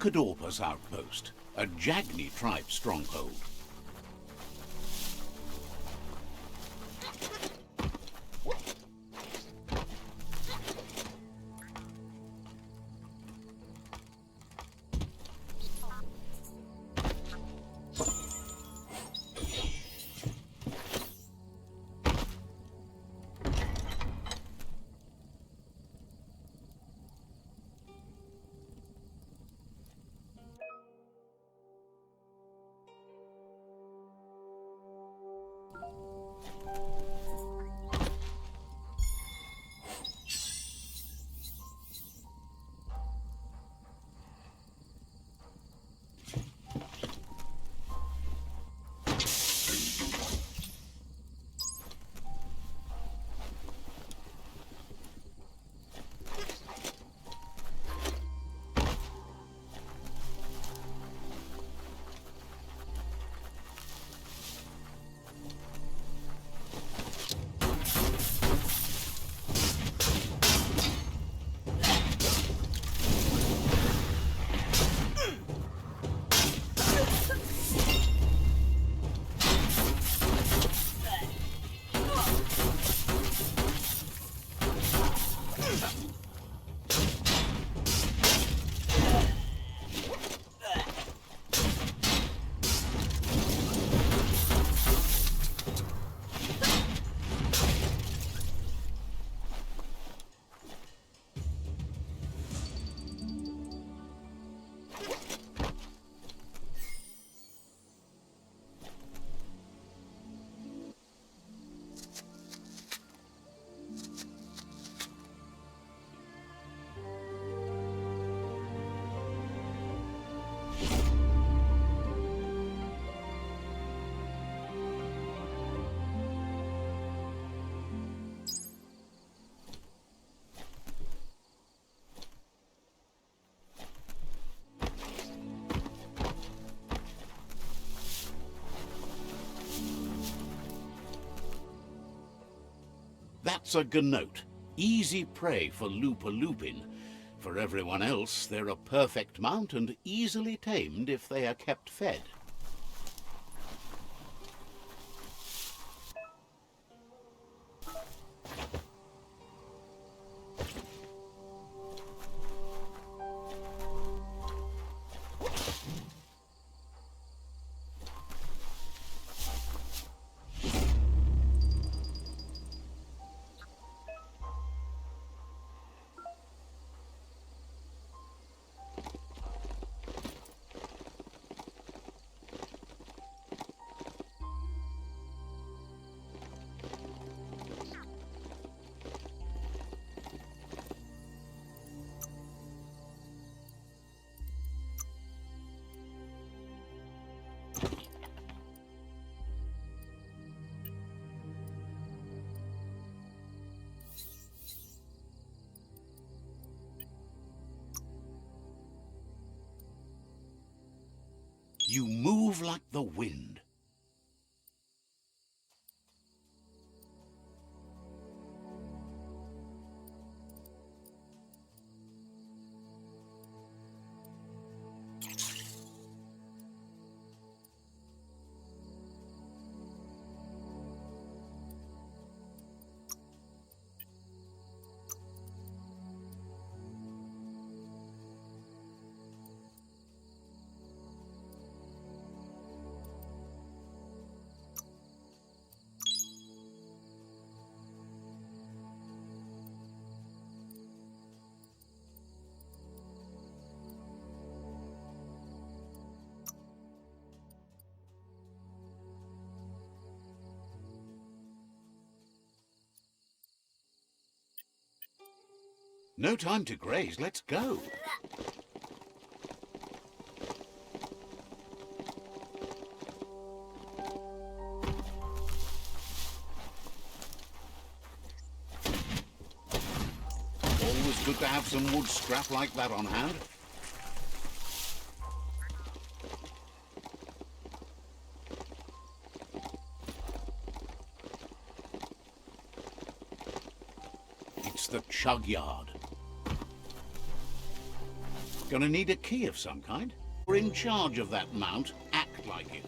Kadorpa's outpost, a Jagni tribe stronghold. That's a gnote, easy prey for Lupa-Lupin. For everyone else, they're a perfect mount and easily tamed if they are kept fed. You move like the wind. No time to graze, let's go. Always good to have some wood scrap like that on hand. It's the chug yard. Gonna need a key of some kind. We're in charge of that mount. Act like it.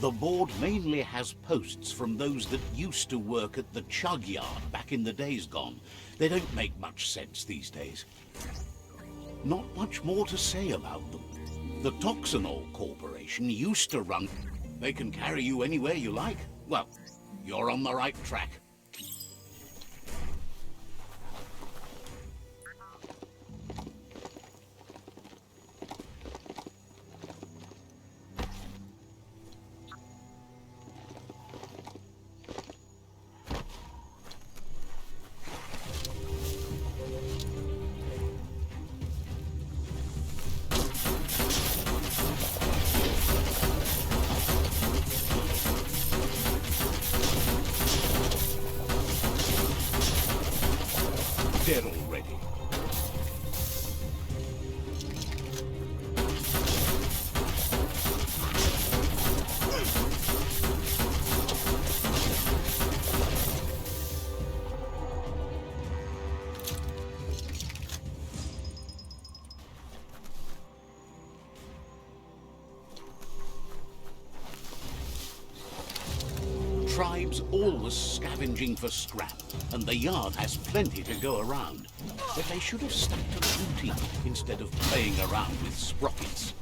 The board mainly has posts from those that used to work at the chug yard back in the days gone. They don't make much sense these days. Not much more to say about them. The Toxanol Corporation used to run. They can carry you anywhere you like. Well, you're on the right track. Dead already. Tribes always scavenging for scrap, and the yard has plenty to go around. But they should have stuck to routine instead of playing around with sprockets.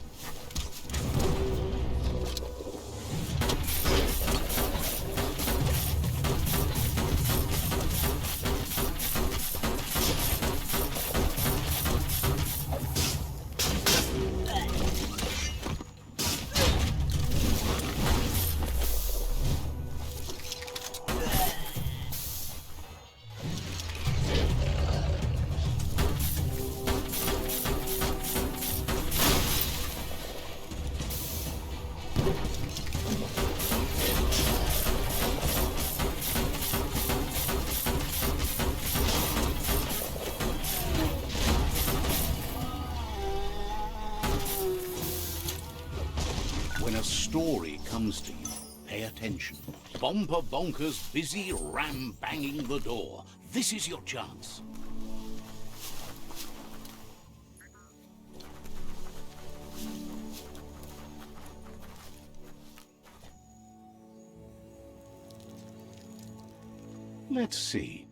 When a story comes to you, pay attention. Bomper Bonker's busy ram-banging the door. This is your chance. Let's see.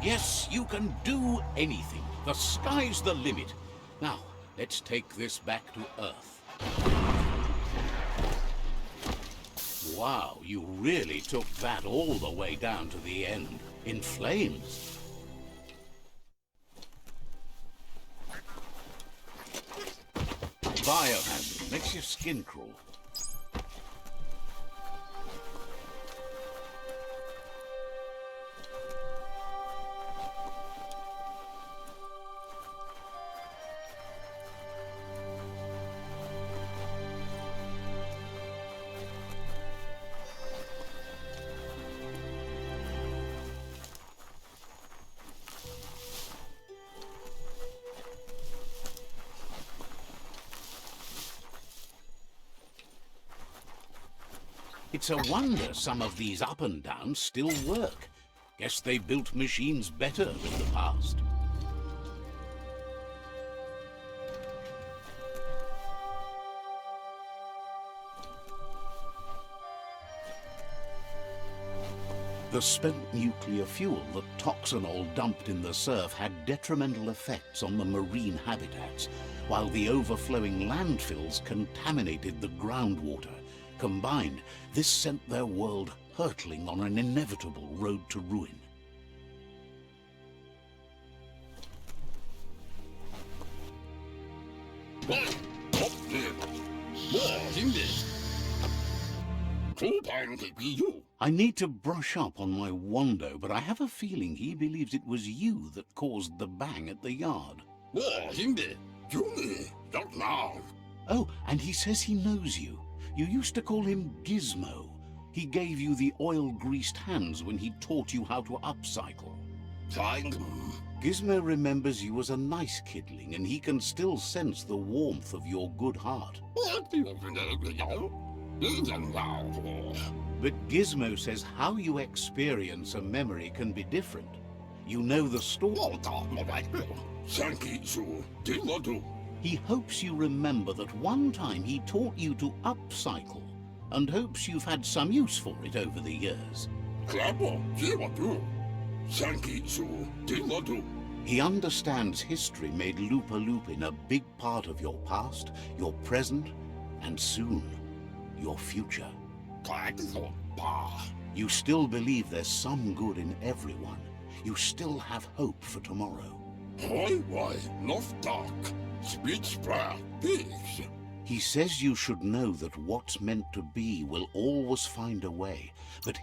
Yes, you can do anything. The sky's the limit. Now, let's take this back to Earth. Wow, you really took that all the way down to the end, in flames. Biomutant makes your skin crawl. It's a wonder some of these up and downs still work. Guess they built machines better in the past. The spent nuclear fuel that Toxanol dumped in the surf had detrimental effects on the marine habitats, while the overflowing landfills contaminated the groundwater. Combined, this sent their world hurtling on an inevitable road to ruin. I need to brush up on my Wando, but I have a feeling he believes it was you that caused the bang at the yard. Oh, and he says he knows you. You used to call him Gizmo. He gave you the oil-greased hands when he taught you how to upcycle. Gizmo remembers you as a nice kidling, and he can still sense the warmth of your good heart. But Gizmo says how you experience a memory can be different. You know the story. He hopes you remember that one time he taught you to upcycle, and hopes you've had some use for it over the years. He understands history made Loopalupin a big part of your past, your present, and soon, your future. You still believe there's some good in everyone. You still have hope for tomorrow. He says you should know that what's meant to be will always find a way, but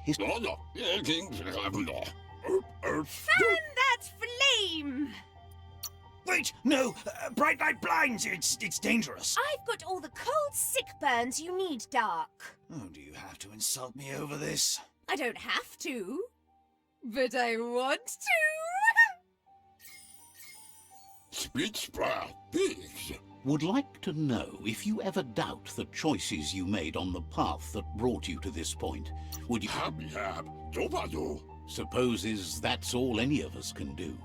Fan that flame! Wait, no! Bright light blinds! It's dangerous! I've got all the cold sick burns you need, Dark. Oh, do you have to insult me over this? I don't have to, but I want to. would like to know if you ever doubt the choices you made on the path that brought you to this point. Would you supposes that's all any of us can do?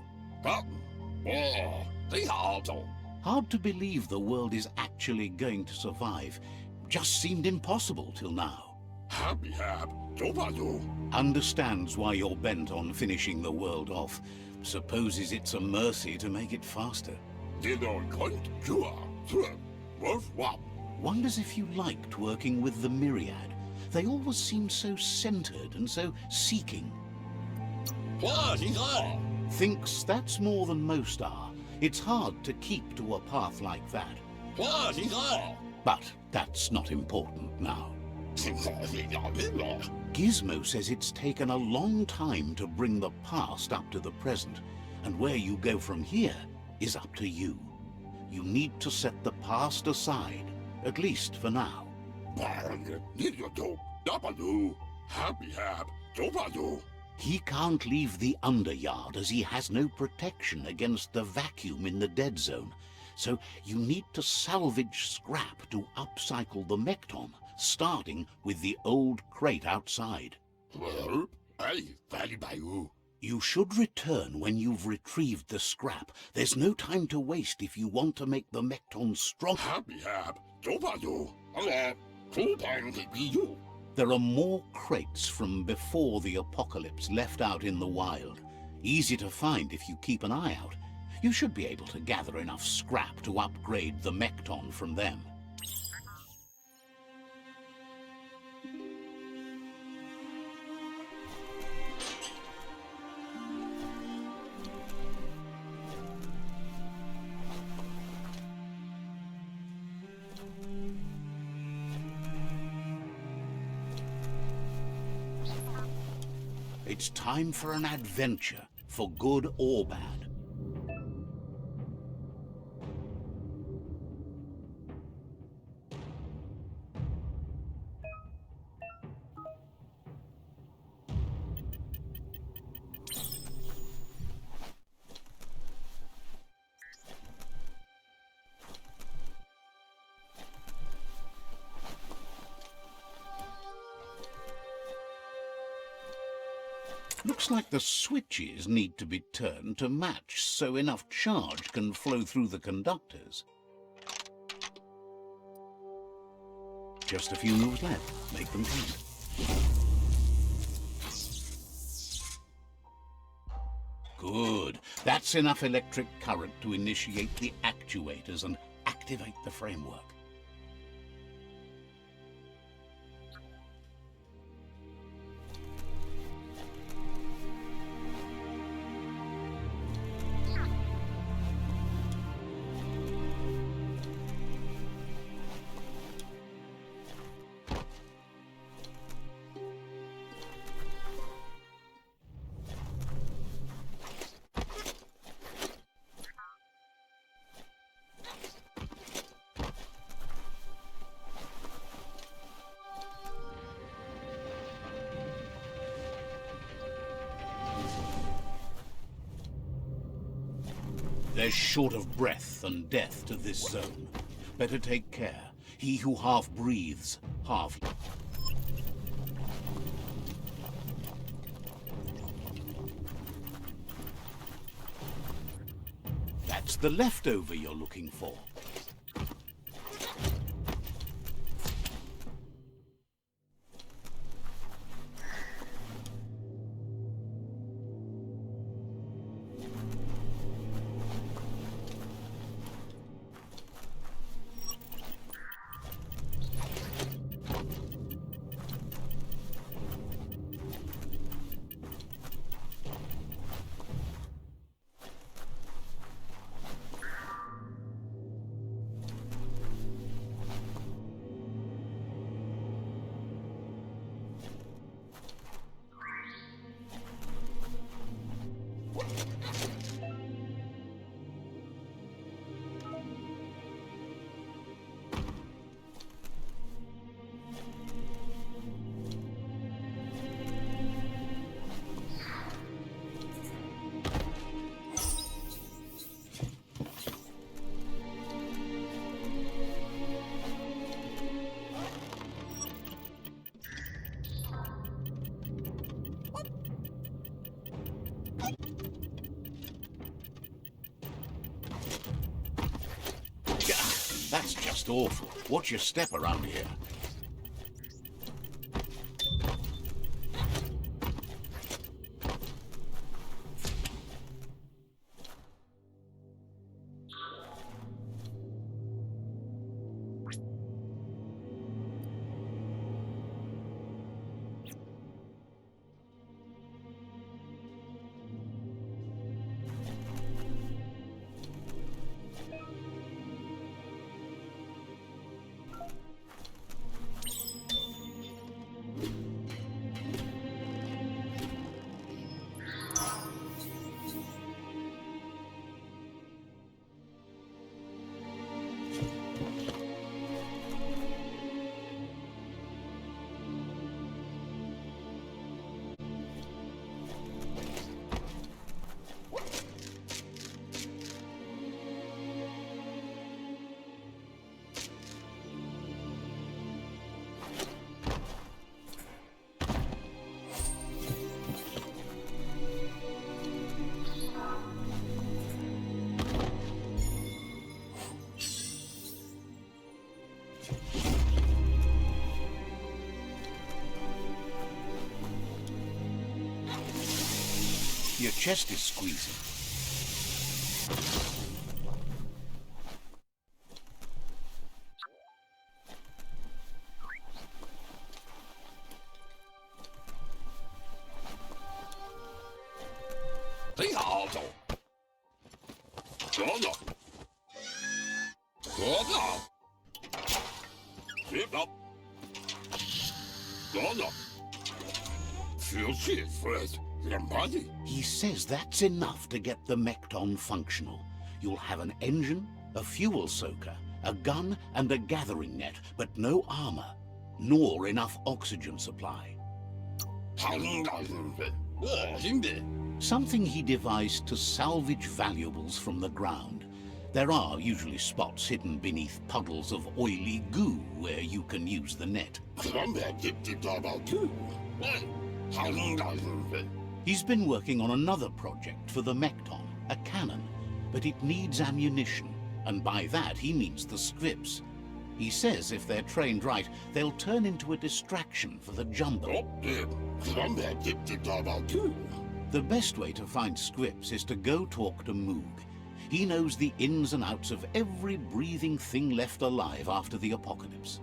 Hard to believe the world is actually going to survive. Just seemed impossible till now. Understands why you're bent on finishing the world off. Supposes it's a mercy to make it faster. Wonders if you liked working with the Myriad. They always seem so centered and so seeking. Thinks that's more than most are. It's hard to keep to a path like that. But that's not important now. Gizmo says it's taken a long time to bring the past up to the present, and where you go from here is up to you. You need to set the past aside, at least for now. He can't leave the underyard as he has no protection against the vacuum in the dead zone. So you need to salvage scrap to upcycle the MEKTON, starting with the old crate outside. You should return when you've retrieved the scrap. There's no time to waste if you want to make the MEKTON strong. There are more crates from before the apocalypse left out in the wild. Easy to find if you keep an eye out. You should be able to gather enough scrap to upgrade the MEKTON from them. It's time for an adventure, for good or bad. Looks like the switches need to be turned to match so enough charge can flow through the conductors. Just a few moves left. Make them count. That's enough electric current to initiate the actuators and activate the framework. There's short of breath and death to this zone. Better take care. He who half breathes, half... That's the leftover you're looking for. That's just awful. Watch your step around here. Your chest is squeezing. He says that's enough to get the MEKTON functional. You'll have an engine, a fuel soaker, a gun, and a gathering net, but no armor, nor enough oxygen supply. Something he devised to salvage valuables from the ground. There are usually spots hidden beneath puddles of oily goo where you can use the net. He's been working on another project for the MEKTON, a cannon, but it needs ammunition, and by that he means the scripts. He says if they're trained right, they'll turn into a distraction for the jumbo. The best way to find Scripps is to go talk to Moog. He knows the ins and outs of every breathing thing left alive after the apocalypse.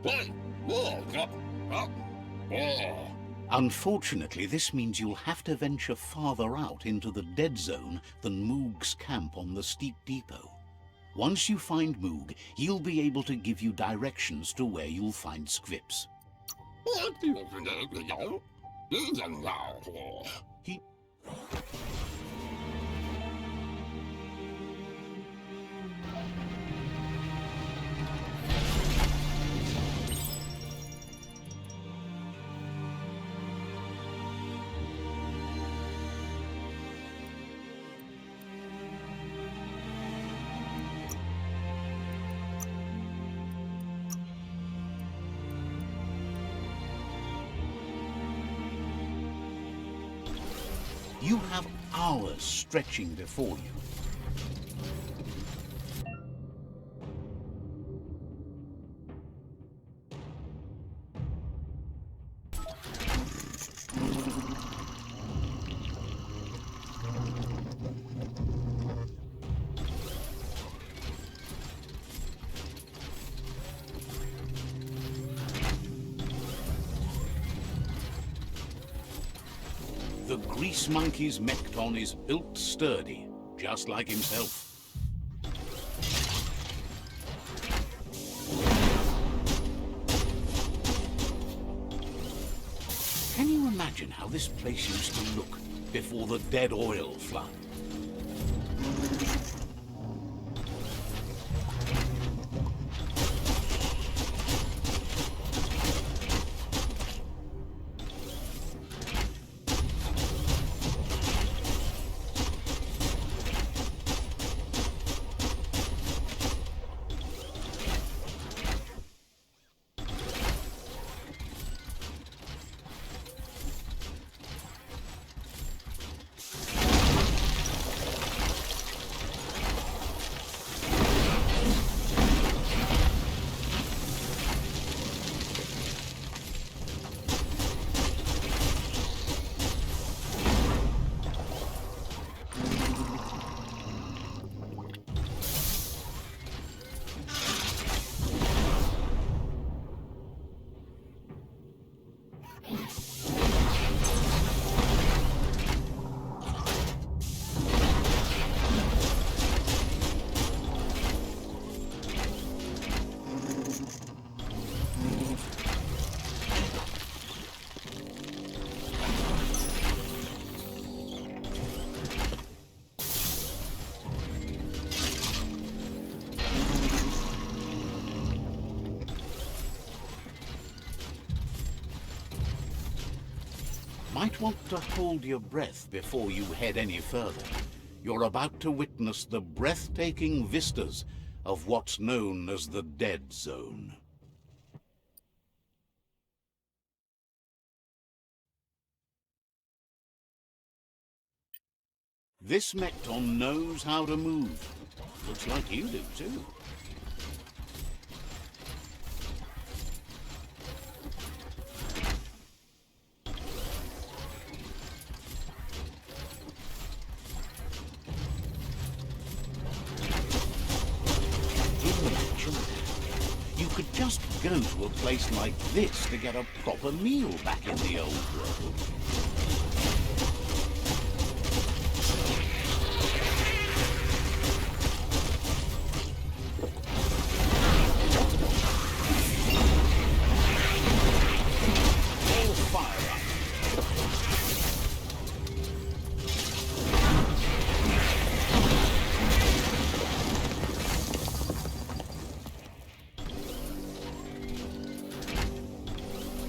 Unfortunately, this means you'll have to venture farther out into the dead zone than Moog's camp on the steep depot. Once you find Moog, he'll be able to give you directions to where you'll find Scripps. He... You have hours stretching before you. The Grease Monkey's MEKTON is built sturdy, just like himself. Can you imagine how this place used to look before the dead oil flood? Might want to hold your breath before you head any further. You're about to witness the breathtaking vistas of what's known as the Dead Zone. This MEKTON knows how to move. Looks like you do too. You could just go to a place like this to get a proper meal back in the old world. All fire up.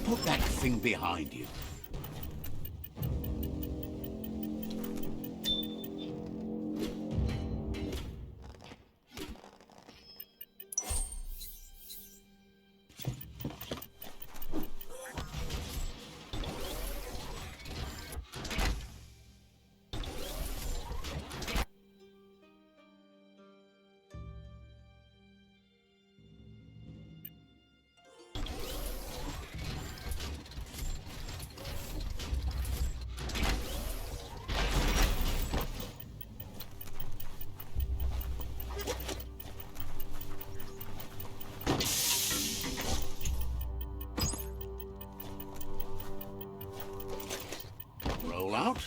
Put that thing behind you. out?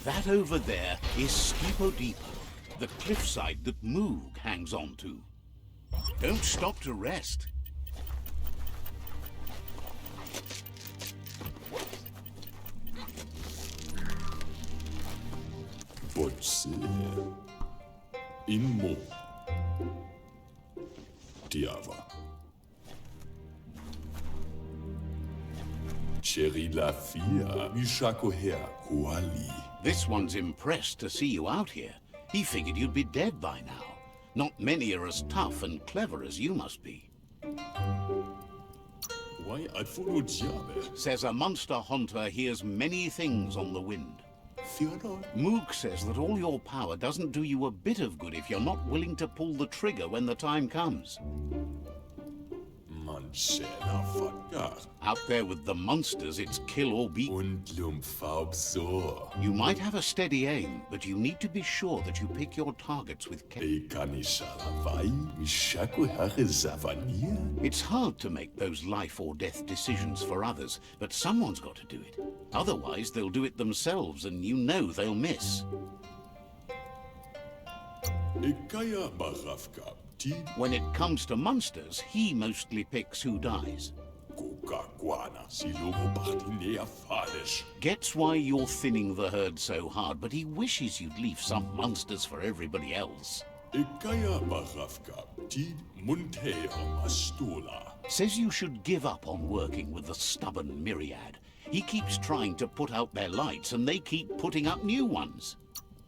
That over there is Skipo Depot, the cliffside that Moog hangs on to. Don't stop to rest. Botse. Inmo. Diava. Cherry la fia. Mishako her. Kuali. This one's impressed to see you out here. He figured you'd be dead by now. Not many are as tough and clever as you must be. Why artful Jabe? Says a monster hunter hears many things on the wind. Theodore? Moog says that all your power doesn't do you a bit of good if you're not willing to pull the trigger when the time comes. Manchela Fagar. Out there with the monsters, it's kill or be. Und Lumpfaubsor. You might have a steady aim, but you need to be sure that you pick your targets with care. Ekanishalavai. Mishako Hare Zavania. It's hard to make those life or death decisions for others, but someone's got to do it. Otherwise, they'll do it themselves, and you know they'll miss. Ekaya Barafka. When it comes to monsters, he mostly picks who dies. Gets why you're thinning the herd so hard, but he wishes you'd leave some monsters for everybody else. Says you should give up on working with the stubborn myriad. He keeps trying to put out their lights, and they keep putting up new ones.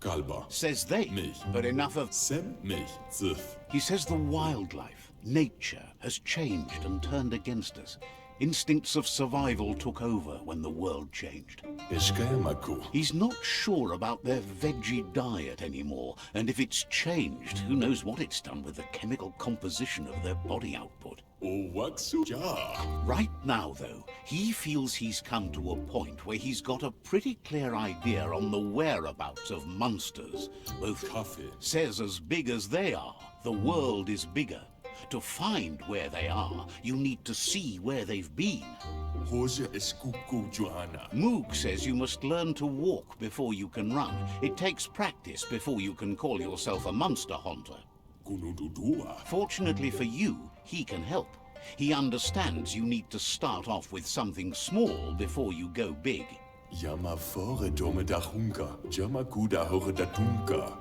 Kalba. Says they, but enough of... Sem mich, zif. He says the wildlife, nature, has changed and turned against us. Instincts of survival took over when the world changed. He's not sure about their veggie diet anymore, and if it's changed, who knows what it's done with the chemical composition of their body output. Right now, though, he feels he's come to a point where he's got a pretty clear idea on the whereabouts of monsters. Both says as big as they are, the world is bigger. To find where they are, you need to see where they've been. Moog says you must learn to walk before you can run. It takes practice before you can call yourself a monster hunter. Fortunately for you, he can help. He understands you need to start off with something small before you go big.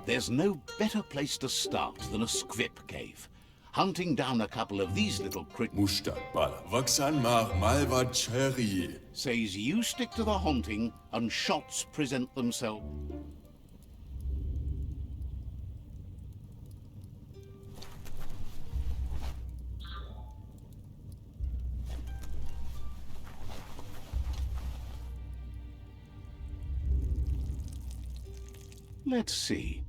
There's no better place to start than a squip cave. Hunting down a couple of these little says you stick to the hunting and shots present themselves. Let's see.